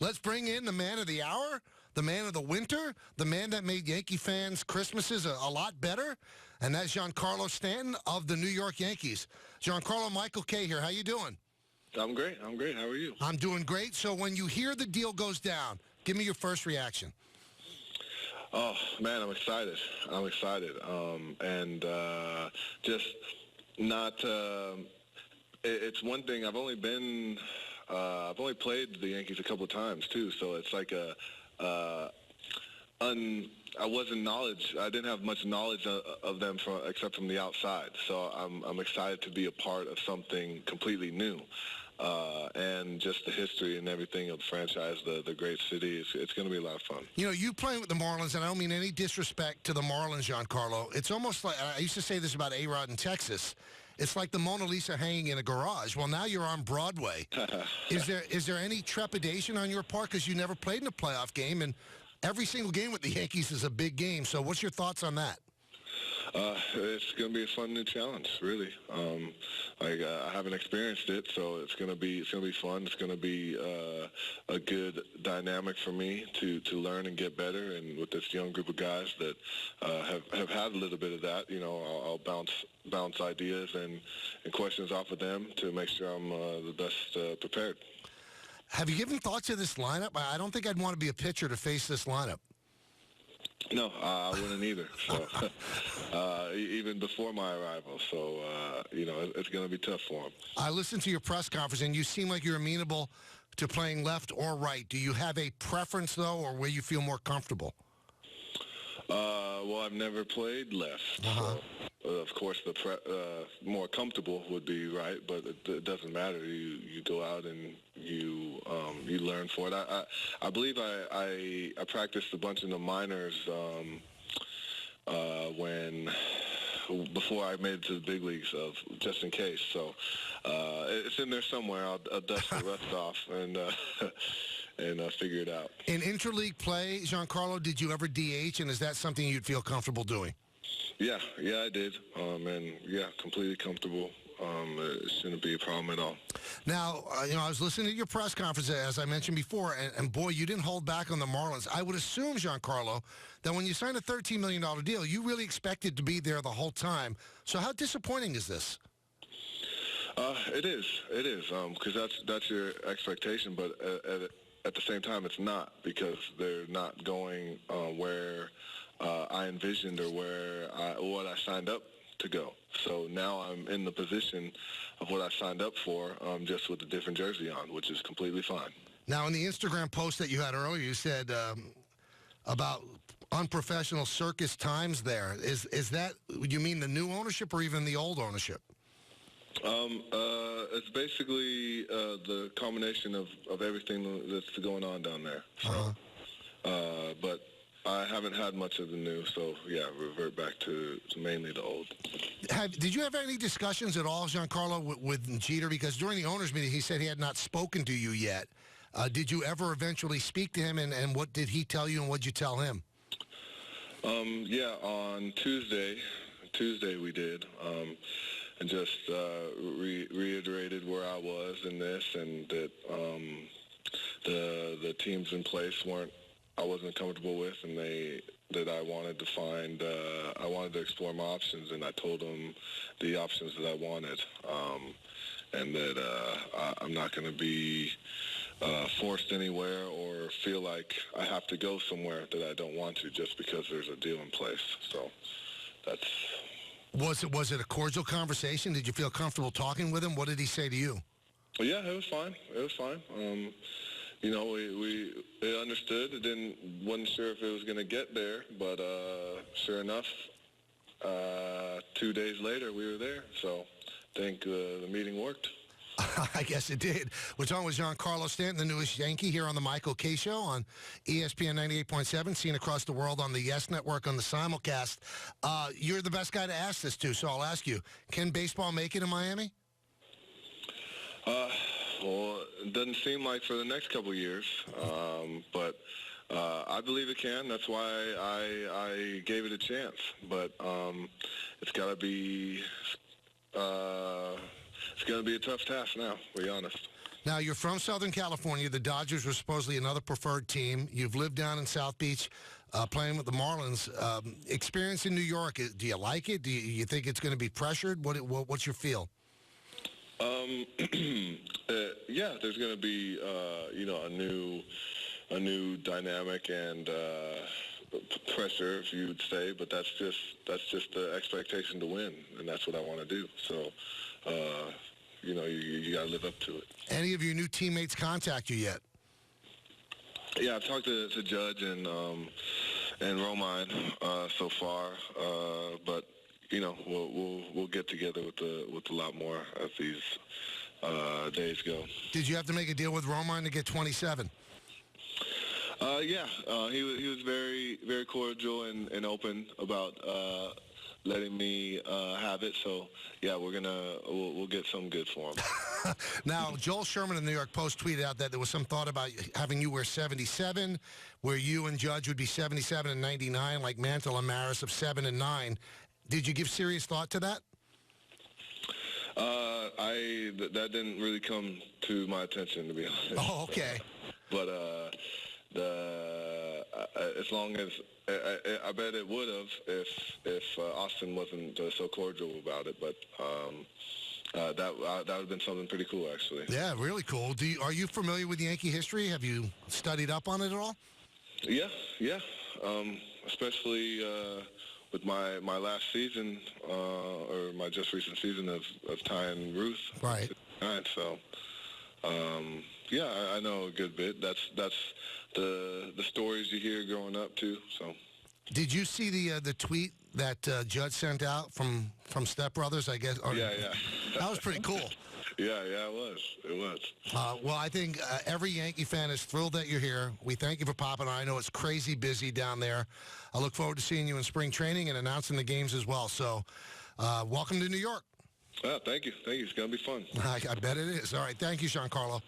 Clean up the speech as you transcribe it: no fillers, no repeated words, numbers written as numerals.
Let's bring in the man of the hour, the man of the winter, the man that made Yankee fans' Christmases a lot better, and that's Giancarlo Stanton of the New York Yankees. Giancarlo, Michael K. here. How you doing? I'm great. How are you? I'm doing great. So when you hear the deal goes down, give me your first reaction. Oh, man, I'm excited. Just not it's one thing. I've only played the Yankees a couple of times, too, so it's like I didn't have much knowledge of them except from the outside. So I'm excited to be a part of something completely new. And just the history and everything of the franchise, the great city, it's going to be a lot of fun. You know, you playing with the Marlins, and I don't mean any disrespect to the Marlins, Giancarlo. It's almost like, I used to say this about A-Rod in Texas, it's like the Mona Lisa hanging in a garage. Well, now you're on Broadway. Is there any trepidation on your part because you never played in a playoff game, and every single game with the Yankees is a big game. So what's your thoughts on that? It's going to be a fun new challenge, really. I haven't experienced it, so it's going to be fun. It's going to be a good dynamic for me to learn and get better. And with this young group of guys that have had a little bit of that, you know, I'll bounce ideas and questions off of them to make sure I'm the best prepared. Have you given thought to this lineup? I don't think I'd want to be a pitcher to face this lineup. No, I wouldn't either. So, even before my arrival. So, it's going to be tough for him. I listened to your press conference, and you seem like you're amenable to playing left or right. Do you have a preference, though, or where you feel more comfortable? Well, I've never played left. Uh-huh. So, of course, the more comfortable would be right, but it doesn't matter. You go out and you learn for it. I believe I practiced a bunch in the minors before I made it to the big leagues, just in case. So it's in there somewhere. I'll dust the rust off and figure it out. In interleague play, Giancarlo, did you ever DH, and is that something you'd feel comfortable doing? Yeah, I did, completely comfortable. It shouldn't be a problem at all. Now, I was listening to your press conference, as I mentioned before, and boy, you didn't hold back on the Marlins. I would assume, Giancarlo, that when you signed a $13 million deal, you really expected to be there the whole time. So how disappointing is this? It is, because that's your expectation, but at the same time, it's not, because they're not going where I envisioned or what I signed up to go. So now I'm in the position of what I signed up for, just with a different jersey on, which is completely fine. Now, in the Instagram post that you had earlier, you said about unprofessional circus times there. Is that, you mean the new ownership or even the old ownership? It's basically the combination of everything that's going on down there. So, but I haven't had much of the new, so yeah, revert back to mainly the old. Did you have any discussions at all, Giancarlo, with Jeter? Because during the owners' meeting, he said he had not spoken to you yet. Did you ever eventually speak to him, and what did he tell you, and what did you tell him? On Tuesday we did, and just reiterated where I was in this, and that the teams in place I wasn't comfortable with, and that I wanted to find, I wanted to explore my options, and I told them the options that I wanted, and that I'm not going to be forced anywhere or feel like I have to go somewhere that I don't want to just because there's a deal in place. So that's... Was it a cordial conversation? Did you feel comfortable talking with him? What did he say to you? Yeah, it was fine. We understood. Wasn't sure if it was going to get there, but sure enough, 2 days later we were there. So I think the meeting worked. I guess it did. We're talking with Giancarlo Stanton, the newest Yankee, here on the Michael K. Show on ESPN 98.7, seen across the world on the Yes Network on the simulcast. You're the best guy to ask this to, so I'll ask you, can baseball make it in Miami? Well, it doesn't seem like for the next couple of years, but I believe it can. That's why I gave it a chance. But it's got to be... it's going to be a tough task now, to be honest. Now, you're from Southern California. The Dodgers were supposedly another preferred team. You've lived down in South Beach playing with the Marlins. Experience in New York, do you like it? Do you think it's going to be pressured? What's your feel? Yeah, there's going to be, a new dynamic and pressure, if you would say, but that's just the expectation to win, and that's what I want to do. So, you got to live up to it. Any of your new teammates contact you yet? Yeah, I've talked to Judge and Romine so far, but we'll get together with a lot more as these days go. Did you have to make a deal with Romine to get 27? Yeah, he was very, very cordial and open about letting me have it. So yeah, we'll get something good for him. Now, Joel Sherman in the New York Post tweeted out that there was some thought about having you wear 77, where you and Judge would be 77 and 99, like Mantle and Maris of 7 and 9. Did you give serious thought to that? That didn't really come to my attention, to be honest. Oh, okay. But as long as I bet it would have if Austin wasn't so cordial about it. But that would have been something pretty cool, actually. Yeah, really cool. Are you familiar with Yankee history? Have you studied up on it at all? Yeah. Especially with my last season or my just recent season of tying Ruth. Right. So. Yeah, I know a good bit. That's the stories you hear growing up too. So, did you see the tweet that Judge sent out from Step Brothers? I guess. Yeah. That was pretty cool. Yeah, it was. Well, I think every Yankee fan is thrilled that you're here. We thank you for popping on. I know it's crazy busy down there. I look forward to seeing you in spring training and announcing the games as well. So, welcome to New York. Thank you. It's gonna be fun. I bet it is. All right, thank you, Giancarlo.